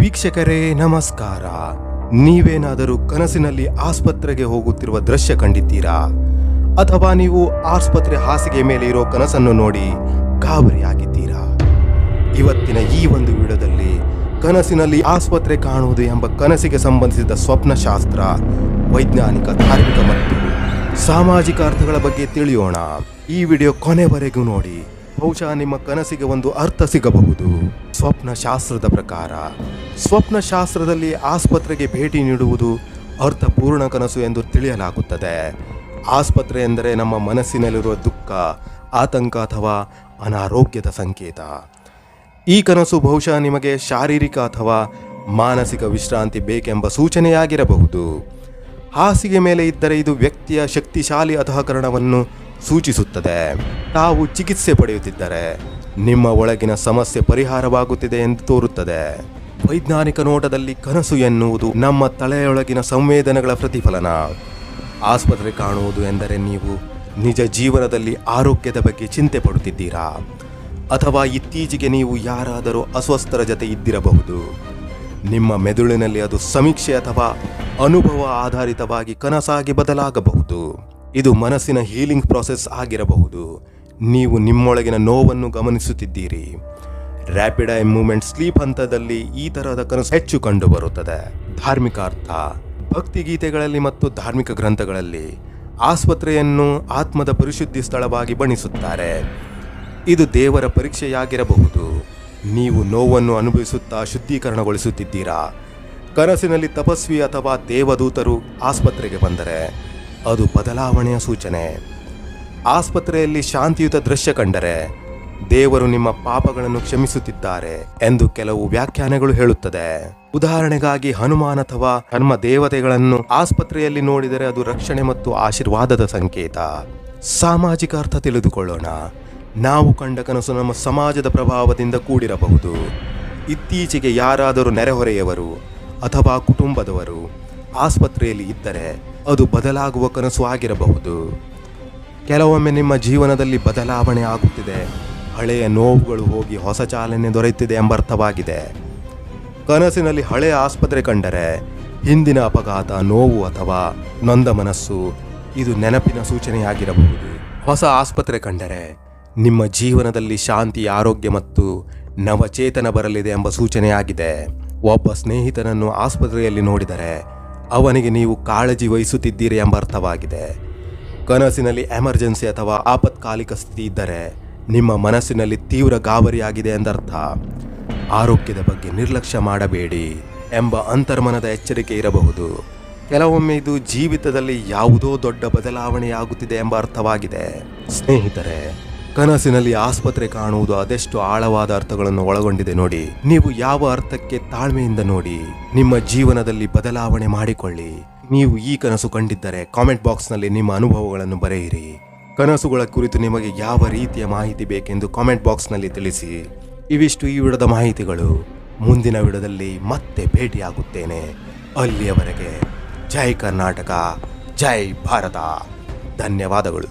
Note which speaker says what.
Speaker 1: ವೀಕ್ಷಕರೇ ನಮಸ್ಕಾರ. ನೀವೇನಾದರೂ ಕನಸಿನಲ್ಲಿ ಆಸ್ಪತ್ರೆಗೆ ಹೋಗುತ್ತಿರುವ ದೃಶ್ಯ ಕಂಡಿದ್ದೀರಾ? ಅಥವಾ ನೀವು ಆಸ್ಪತ್ರೆ ಹಾಸಿಗೆ ಮೇಲೆ ಇರೋ ಕನಸನ್ನು ನೋಡಿ ಗಾಬರಿಯಾಗಿದ್ದೀರಾ? ಇವತ್ತಿನ ಈ ಒಂದು ವಿಡಿಯೋದಲ್ಲಿ ಕನಸಿನಲ್ಲಿ ಆಸ್ಪತ್ರೆ ಕಾಣುವುದು ಎಂಬ ಕನಸಿಗೆ ಸಂಬಂಧಿಸಿದ ಸ್ವಪ್ನಶಾಸ್ತ್ರ, ವೈಜ್ಞಾನಿಕ, ಧಾರ್ಮಿಕ ಮತ್ತು ಸಾಮಾಜಿಕ ಅರ್ಥಗಳ ಬಗ್ಗೆ ತಿಳಿಯೋಣ. ಈ ವಿಡಿಯೋ ಕೊನೆವರೆಗೂ ನೋಡಿ. ಬಹುಶಃ ನಿಮ್ಮ ಕನಸಿಗೆ ಒಂದು ಅರ್ಥ ಸಿಗಬಹುದು. ಸ್ವಪ್ನಶಾಸ್ತ್ರದ ಪ್ರಕಾರ ಸ್ವಪ್ನಶಾಸ್ತ್ರದಲ್ಲಿ ಆಸ್ಪತ್ರೆಗೆ ಭೇಟಿ ನೀಡುವುದು ಅರ್ಥಪೂರ್ಣ ಕನಸು ಎಂದು ತಿಳಿಯಲಾಗುತ್ತದೆ. ಆಸ್ಪತ್ರೆ ಎಂದರೆ ನಮ್ಮ ಮನಸ್ಸಿನಲ್ಲಿರುವ ದುಃಖ, ಆತಂಕ ಅಥವಾ ಅನಾರೋಗ್ಯದ ಸಂಕೇತ. ಈ ಕನಸು ಬಹುಶಃ ನಿಮಗೆ ಶಾರೀರಿಕ ಅಥವಾ ಮಾನಸಿಕ ವಿಶ್ರಾಂತಿ ಬೇಕೆಂಬ ಸೂಚನೆಯಾಗಿರಬಹುದು. ಹಾಸಿಗೆ ಮೇಲೆ ಇದ್ದರೆ ಇದು ವ್ಯಕ್ತಿಯ ಶಕ್ತಿಶಾಲಿ ಅಂತಃಕರಣವನ್ನು ಸೂಚಿಸುತ್ತದೆ. ತಾವು ಚಿಕಿತ್ಸೆ ಪಡೆಯುತ್ತಿದ್ದರೆ ನಿಮ್ಮ ಒಳಗಿನ ಸಮಸ್ಯೆ ಪರಿಹಾರವಾಗುತ್ತಿದೆ ಎಂದು ತೋರುತ್ತದೆ. ವೈಜ್ಞಾನಿಕ ನೋಟದಲ್ಲಿ ಕನಸು ಎನ್ನುವುದು ನಮ್ಮ ತಲೆಯೊಳಗಿನ ಸಂವೇದನೆಗಳ ಪ್ರತಿಫಲನ. ಆಸ್ಪತ್ರೆ ಕಾಣುವುದು ಎಂದರೆ ನೀವು ನಿಜ ಜೀವನದಲ್ಲಿ ಆರೋಗ್ಯದ ಬಗ್ಗೆ ಚಿಂತೆ ಪಡುತ್ತಿದ್ದೀರಾ, ಅಥವಾ ಇತ್ತೀಚೆಗೆ ನೀವು ಯಾರಾದರೂ ಅಸ್ವಸ್ಥರ ಜೊತೆ ಇದ್ದಿರಬಹುದು. ನಿಮ್ಮ ಮೆದುಳಿನಲ್ಲಿ ಅದು ಸಮೀಕ್ಷೆ ಅಥವಾ ಅನುಭವ ಆಧಾರಿತವಾಗಿ ಕನಸಾಗಿ ಬದಲಾಗಬಹುದು. ಇದು ಮನಸ್ಸಿನ ಹೀಲಿಂಗ್ ಪ್ರಾಸೆಸ್ ಆಗಿರಬಹುದು. ನೀವು ನಿಮ್ಮೊಳಗಿನ ನೋವನ್ನು ಗಮನಿಸುತ್ತಿದ್ದೀರಿ. ರ್ಯಾಪಿಡ್ ಐ ಮೂವ್ಮೆಂಟ್ ಸ್ಲೀಪ್ ಹಂತದಲ್ಲಿ ಈ ತರಹದ ಕನಸು ಹೆಚ್ಚು ಕಂಡುಬರುತ್ತದೆ. ಧಾರ್ಮಿಕ ಅರ್ಥ: ಭಕ್ತಿಗೀತೆಗಳಲ್ಲಿ ಮತ್ತು ಧಾರ್ಮಿಕ ಗ್ರಂಥಗಳಲ್ಲಿ ಆಸ್ಪತ್ರೆಯನ್ನು ಆತ್ಮದ ಪರಿಶುದ್ಧಿ ಸ್ಥಳವಾಗಿ ಬಣ್ಣಿಸುತ್ತಾರೆ. ಇದು ದೇವರ ಪರೀಕ್ಷೆಯಾಗಿರಬಹುದು. ನೀವು ನೋವನ್ನು ಅನುಭವಿಸುತ್ತಾ ಶುದ್ಧೀಕರಣಗೊಳಿಸುತ್ತಿದ್ದೀರಾ. ಕನಸಿನಲ್ಲಿ ತಪಸ್ವಿ ಅಥವಾ ದೇವದೂತರು ಆಸ್ಪತ್ರೆಗೆ ಬಂದರೆ ಅದು ಬದಲಾವಣೆಯ ಸೂಚನೆ. ಆಸ್ಪತ್ರೆಯಲ್ಲಿ ಶಾಂತಿಯುತ ದೃಶ್ಯ ಕಂಡರೆ ದೇವರು ನಿಮ್ಮ ಪಾಪಗಳನ್ನು ಕ್ಷಮಿಸುತ್ತಿದ್ದಾರೆ ಎಂದು ಕೆಲವು ವ್ಯಾಖ್ಯಾನಗಳು ಹೇಳುತ್ತದೆ. ಉದಾಹರಣೆಗಾಗಿ ಹನುಮಾನ್ ಅಥವಾ ಧರ್ಮ ದೇವತೆಗಳನ್ನು ಆಸ್ಪತ್ರೆಯಲ್ಲಿ ನೋಡಿದರೆ ಅದು ರಕ್ಷಣೆ ಮತ್ತು ಆಶೀರ್ವಾದದ ಸಂಕೇತ. ಸಾಮಾಜಿಕ ಅರ್ಥ ತಿಳಿದುಕೊಳ್ಳೋಣ. ನಾವು ಕಂಡ ಕನಸು ನಮ್ಮ ಸಮಾಜದ ಪ್ರಭಾವದಿಂದ ಕೂಡಿರಬಹುದು. ಇತ್ತೀಚೆಗೆ ಯಾರಾದರೂ ನೆರೆಹೊರೆಯವರು ಅಥವಾ ಕುಟುಂಬದವರು ಆಸ್ಪತ್ರೆಯಲ್ಲಿ ಇದ್ದರೆ ಅದು ಬದಲಾಗುವ ಕನಸು ಆಗಿರಬಹುದು. ಕೆಲವೊಮ್ಮೆ ನಿಮ್ಮ ಜೀವನದಲ್ಲಿ ಬದಲಾವಣೆ ಆಗುತ್ತಿದೆ, ಹಳೆಯ ನೋವುಗಳು ಹೋಗಿ ಹೊಸ ಚಾಲನೆ ದೊರೆಯುತ್ತಿದೆ ಎಂಬ ಅರ್ಥವಾಗಿದೆ. ಕನಸಿನಲ್ಲಿ ಹಳೆಯ ಆಸ್ಪತ್ರೆ ಕಂಡರೆ ಹಿಂದಿನ ಅಪಘಾತ, ನೋವು ಅಥವಾ ನೊಂದ ಮನಸ್ಸು, ಇದು ನೆನಪಿನ ಸೂಚನೆಯಾಗಿರಬಹುದು. ಹೊಸ ಆಸ್ಪತ್ರೆ ಕಂಡರೆ ನಿಮ್ಮ ಜೀವನದಲ್ಲಿ ಶಾಂತಿ, ಆರೋಗ್ಯ ಮತ್ತು ನವಚೇತನ ಬರಲಿದೆ ಎಂಬ ಸೂಚನೆಯಾಗಿದೆ. ಒಬ್ಬ ಸ್ನೇಹಿತನನ್ನು ಆಸ್ಪತ್ರೆಯಲ್ಲಿ ನೋಡಿದರೆ ಅವನಿಗೆ ನೀವು ಕಾಳಜಿ ವಹಿಸುತ್ತಿದ್ದೀರಿ ಎಂಬ ಅರ್ಥವಾಗಿದೆ. ಕನಸಿನಲ್ಲಿ ಎಮರ್ಜೆನ್ಸಿ ಅಥವಾ ಆಪತ್ಕಾಲಿಕ ಸ್ಥಿತಿ ಇದ್ದರೆ ನಿಮ್ಮ ಮನಸ್ಸಿನಲ್ಲಿ ತೀವ್ರ ಗಾಬರಿಯಾಗಿದೆ ಎಂದರ್ಥ. ಆರೋಗ್ಯದ ಬಗ್ಗೆ ನಿರ್ಲಕ್ಷ್ಯ ಮಾಡಬೇಡಿ ಎಂಬ ಅಂತರ್ಮನದ ಎಚ್ಚರಿಕೆ ಇರಬಹುದು. ಕೆಲವೊಮ್ಮೆ ಇದು ಜೀವಿತದಲ್ಲಿ ಯಾವುದೋ ದೊಡ್ಡ ಬದಲಾವಣೆಯಾಗುತ್ತಿದೆ ಎಂಬ ಅರ್ಥವಾಗಿದೆ. ಸ್ನೇಹಿತರೆ, ಕನಸಿನಲ್ಲಿ ಆಸ್ಪತ್ರೆ ಕಾಣುವುದು ಅದೆಷ್ಟು ಆಳವಾದ ಅರ್ಥಗಳನ್ನು ಒಳಗೊಂಡಿದೆ ನೋಡಿ. ನೀವು ಯಾವ ಅರ್ಥಕ್ಕೆ ತಾಳ್ಮೆಯಿಂದ ನೋಡಿ, ನಿಮ್ಮ ಜೀವನದಲ್ಲಿ ಬದಲಾವಣೆ ಮಾಡಿಕೊಳ್ಳಿ. ನೀವು ಈ ಕನಸು ಕಂಡಿದ್ದರೆ ಕಾಮೆಂಟ್ ಬಾಕ್ಸ್ನಲ್ಲಿ ನಿಮ್ಮ ಅನುಭವಗಳನ್ನು ಬರೆಯಿರಿ. ಕನಸುಗಳ ಕುರಿತು ನಿಮಗೆ ಯಾವ ರೀತಿಯ ಮಾಹಿತಿ ಬೇಕೆಂದು ಕಾಮೆಂಟ್ ಬಾಕ್ಸ್ನಲ್ಲಿ ತಿಳಿಸಿ. ಇವಿಷ್ಟು ಈ ವಿಡಿಯೋದ ಮಾಹಿತಿಗಳು. ಮುಂದಿನ ವಿಡಿಯೋದಲ್ಲಿ ಮತ್ತೆ ಭೇಟಿಯಾಗುತ್ತೇನೆ. ಅಲ್ಲಿಯವರೆಗೆ ಜೈ ಕರ್ನಾಟಕ, ಜೈ ಭಾರತ. ಧನ್ಯವಾದಗಳು.